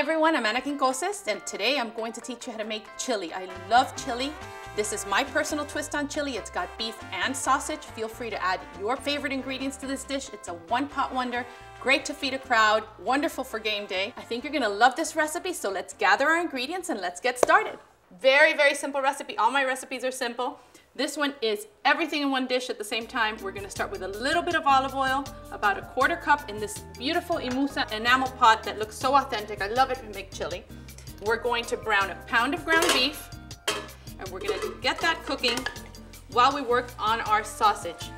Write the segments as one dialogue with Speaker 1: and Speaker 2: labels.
Speaker 1: everyone, I'm Quincoces, and today I'm going to teach you how to make chili. I love chili. This is my personal twist on chili. It's got beef and sausage. Feel free to add your favorite ingredients to this dish. It's a one-pot wonder, great to feed a crowd, wonderful for game day. I think you're gonna love this recipe, so let's gather our ingredients and let's get started. Very, very simple recipe. All my recipes are simple. This one is everything in one dish at the same time. We're gonna start with a little bit of olive oil, about a quarter cup in this beautiful IMUSA enamel pot that looks so authentic. I love it to make chili. We're going to brown a pound of ground beef, and we're gonna get that cooking while we work on our sausage.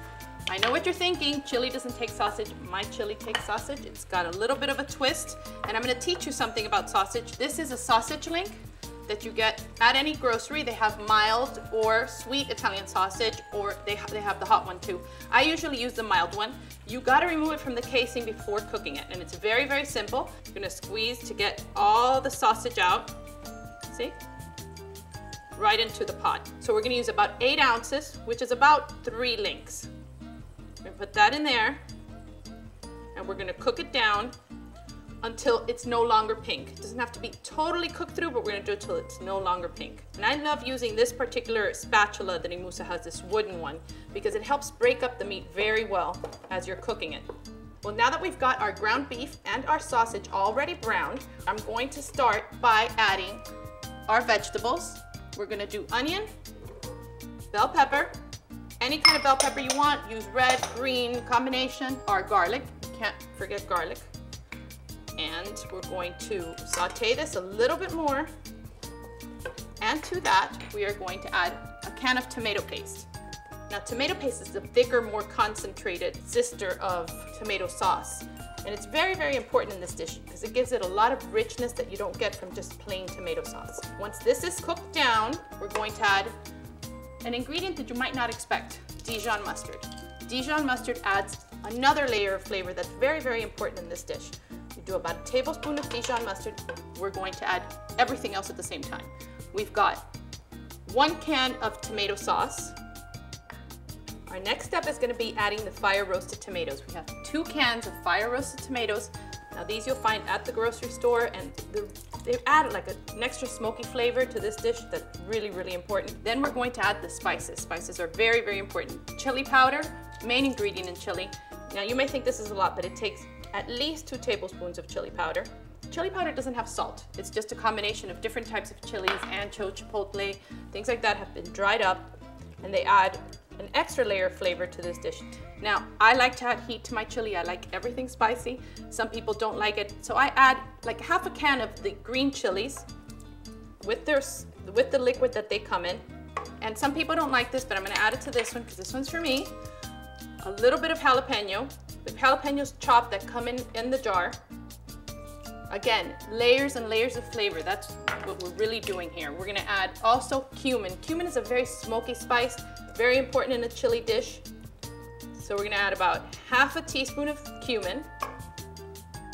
Speaker 1: I know what you're thinking, chili doesn't take sausage. My chili takes sausage. It's got a little bit of a twist, and I'm gonna teach you something about sausage. This is a sausage link that you get at any grocery. They have mild or sweet Italian sausage, or they have the hot one too. I usually use the mild one. You gotta remove it from the casing before cooking it, and it's very, very simple. You're gonna squeeze to get all the sausage out, see? Right into the pot. So we're gonna use about 8 ounces, which is about 3 links. We're gonna put that in there, and we're gonna cook it down until it's no longer pink. It doesn't have to be totally cooked through, but we're gonna do it till it's no longer pink. And I love using this particular spatula that IMUSA has, this wooden one, because it helps break up the meat very well as you're cooking it. Well, now that we've got our ground beef and our sausage already browned, I'm going to start by adding our vegetables. We're gonna do onion, bell pepper, any kind of bell pepper you want. Use red, green, combination, or garlic. You can't forget garlic. And we're going to saute this a little bit more. And to that, we are going to add a can of tomato paste. Now, tomato paste is the thicker, more concentrated sister of tomato sauce. And it's very, very important in this dish because it gives it a lot of richness that you don't get from just plain tomato sauce. Once this is cooked down, we're going to add an ingredient that you might not expect, Dijon mustard. Dijon mustard adds another layer of flavor that's very, very important in this dish. You do about a tablespoon of Dijon mustard. We're going to add everything else at the same time. We've got 1 can of tomato sauce. Our next step is going to be adding the fire roasted tomatoes. We have 2 cans of fire roasted tomatoes. Now these you'll find at the grocery store, and they've added like an extra smoky flavor to this dish that's really, really important. Then we're going to add the spices. Spices are very, very important. Chili powder, main ingredient in chili. Now you may think this is a lot, but it takes at least 2 tablespoons of chili powder. Chili powder doesn't have salt. It's just a combination of different types of chilies, ancho, chipotle, things like that have been dried up, and they add an extra layer of flavor to this dish. Now, I like to add heat to my chili. I like everything spicy. Some people don't like it, so I add like half a can of the green chilies with the liquid that they come in. And some people don't like this, but I'm gonna add it to this one because this one's for me. A little bit of jalapeno. The jalapenos chopped that come in the jar. Again, layers and layers of flavor. That's what we're really doing here. We're gonna add also cumin. Cumin is a very smoky spice, very important in a chili dish. So we're gonna add about half a teaspoon of cumin,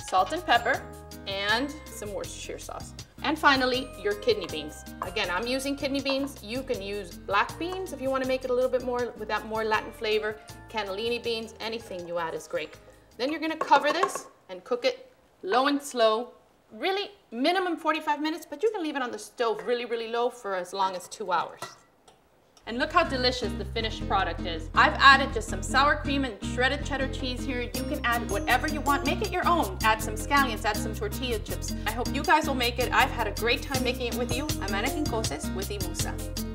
Speaker 1: salt and pepper, and some Worcestershire sauce. And finally, your kidney beans. Again, I'm using kidney beans. You can use black beans if you want to make it a little bit more with that more Latin flavor. Cannellini beans, anything you add is great. Then you're gonna cover this and cook it low and slow, really minimum 45 minutes, but you can leave it on the stove really, really low for as long as 2 hours. And look how delicious the finished product is. I've added just some sour cream and shredded cheddar cheese here. You can add whatever you want. Make it your own. Add some scallions, add some tortilla chips. I hope you guys will make it. I've had a great time making it with you. I'm Quincoces with IMUSA.